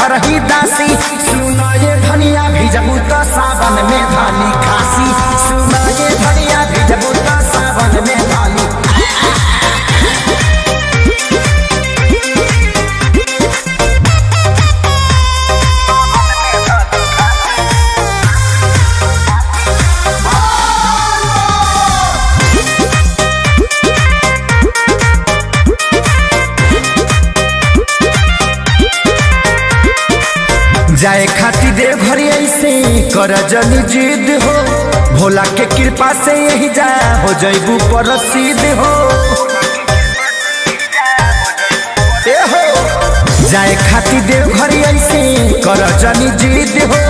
रही दासी। सुनो ये धनिया भिजबू तो सावन में धानी खासी। सुनो ये धनिया भिजबू तो सावन में धानी। जाए खाती दे भरी ऐसे कर जनी जिद हो। भोला के कृपा से यही जा हो जैबू प्रसिद्ध हो। जाए खाती दे भरी ऐसे कर जनी जिद हो।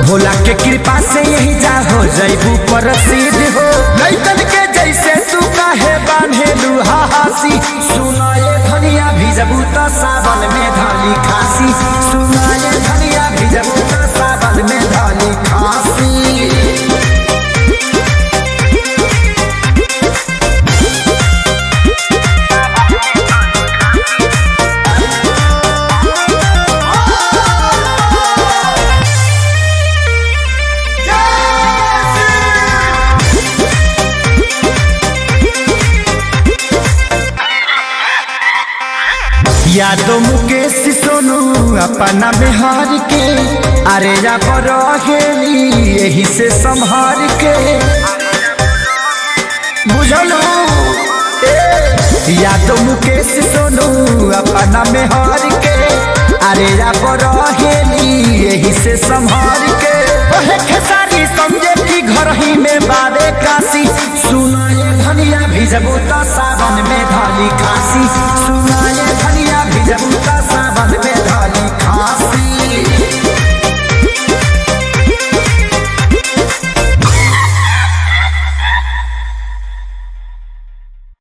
भोला के कृपा से यही जा हो जैबू प्रसिद्ध हो। लइकन के जैसे तू काहे बांधेलू हासी। सुनो ये धनिया भिजबू तो सावन में धानी खासी। सुनो ये धनिया भिजबू तो सावन में धानी खासी। यादव मुकेश सोनू अपना बिहार के अरे जा रहेली यही से संहार के बुझलू। यादव मुकेश सोनू अपना बिहार के अरे जा रहेली यही से संहार के। खेसारी समझे की घर ही में बारे काशी। सुनो ये धनिया भिजबू तो सावन में धानी खासी।